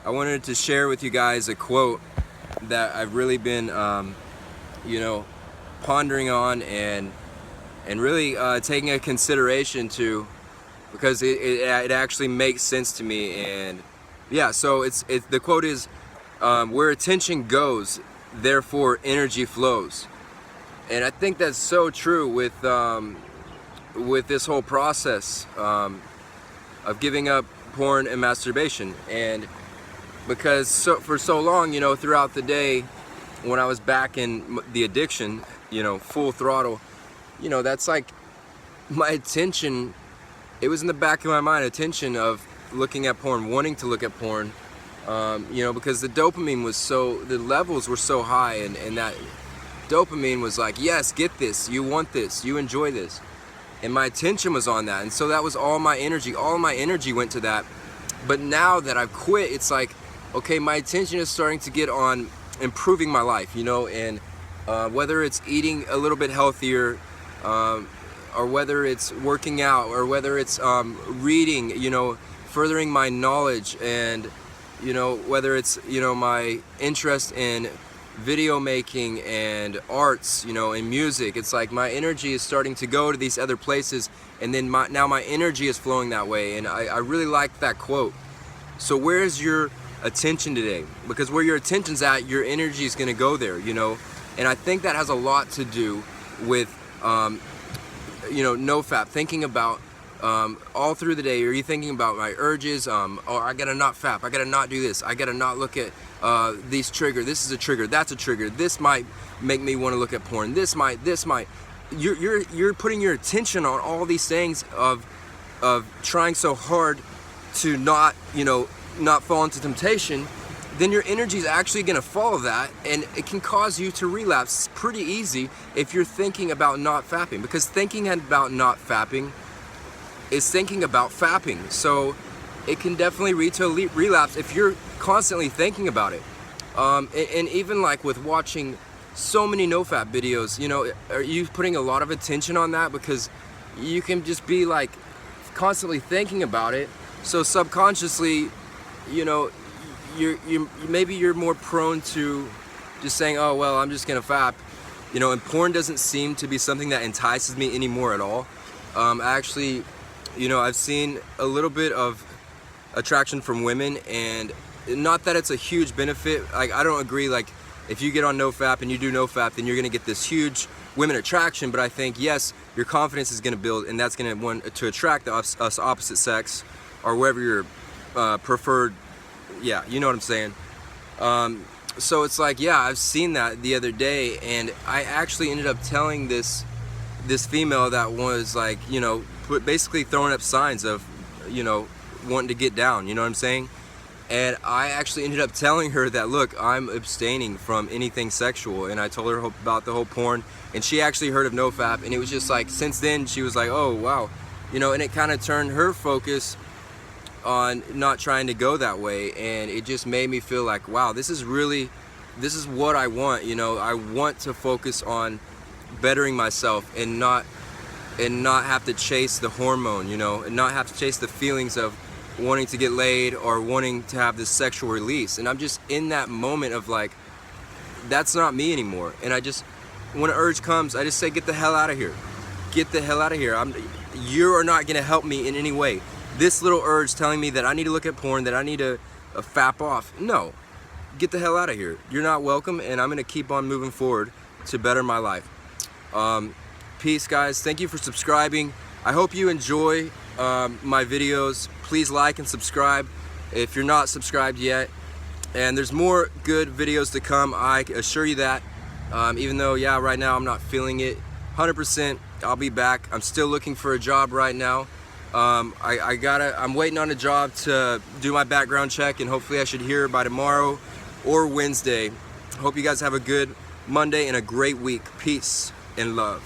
I wanted to share with you guys a quote that I've really been, pondering on and really taking a consideration to, because it actually makes sense to me. And yeah, so the quote is, where attention goes, therefore energy flows. And I think that's so true with this whole process of giving up porn and masturbation. And because for so long, throughout the day, when I was back in the addiction, full throttle, that's like my attention, it was in the back of my mind, attention of looking at porn, wanting to look at porn, because the dopamine was the levels were so high, and that dopamine was like, yes, get this, you want this, you enjoy this. And my attention was on that, and so that was all my energy went to that. But now that I've quit, it's like, okay, my attention is starting to get on improving my life, and whether it's eating a little bit healthier, or whether it's working out, or whether it's reading, furthering my knowledge, and whether it's my interest in video making and arts, and music. It's like my energy is starting to go to these other places, and then now my energy is flowing that way. And I really like that quote. So where's your attention today? Because where your attention's at, your energy is going to go there, and I think that has a lot to do with Nofap, thinking about all through the day. Are you thinking about my urges? Oh, I gotta not fap, I gotta not do this, I gotta not look at these trigger, this is a trigger, that's a trigger, this might make me want to look at porn, this might. You're putting your attention on all these things of trying so hard to not fall into temptation. Then your energy is actually going to follow that, and it can cause you to relapse pretty easy if you're thinking about not fapping, because thinking about not fapping is thinking about fapping. So it can definitely lead to a relapse if you're constantly thinking about it. And even like with watching so many Nofap videos, are you putting a lot of attention on that? Because you can just be like constantly thinking about it. So subconsciously, maybe you're more prone to just saying, oh well, I'm just gonna fap, and porn doesn't seem to be something that entices me anymore at all. Actually, I've seen a little bit of attraction from women, and not that it's a huge benefit. Like, I don't agree, like if you get on Nofap and you do Nofap, then you're gonna get this huge women attraction. But I think, yes, your confidence is gonna build, and that's gonna want to attract us opposite sex, or wherever your preferred. Yeah, you know what I'm saying. So it's like, yeah, I've seen that the other day, and I actually ended up telling this female that was like, basically throwing up signs of, wanting to get down, you know what I'm saying? And I actually ended up telling her that, look, I'm abstaining from anything sexual, and I told her about the whole porn, and she actually heard of Nofap, and it was just like, since then she was like, oh wow, and it kind of turned her focus on not trying to go that way. And it just made me feel like, wow, this is what I want. I want to focus on bettering myself, and not have to chase the hormone, and not have to chase the feelings of wanting to get laid or wanting to have this sexual release. And I'm just in that moment of like, that's not me anymore. And when an urge comes, I just say, get the hell out of here. Get the hell out of here. You are not gonna help me in any way. This little urge telling me that I need to look at porn, that I need to fap off. No, get the hell out of here. You're not welcome, and I'm gonna keep on moving forward to better my life. Peace, guys. Thank you for subscribing. I hope you enjoy my videos. Please like and subscribe if you're not subscribed yet. And there's more good videos to come, I assure you that. Even though, yeah, right now I'm not feeling it 100%. I'll be back. I'm still looking for a job right now. I'm waiting on a job to do my background check, and hopefully I should hear by tomorrow or Wednesday. Hope you guys have a good Monday and a great week. Peace and love.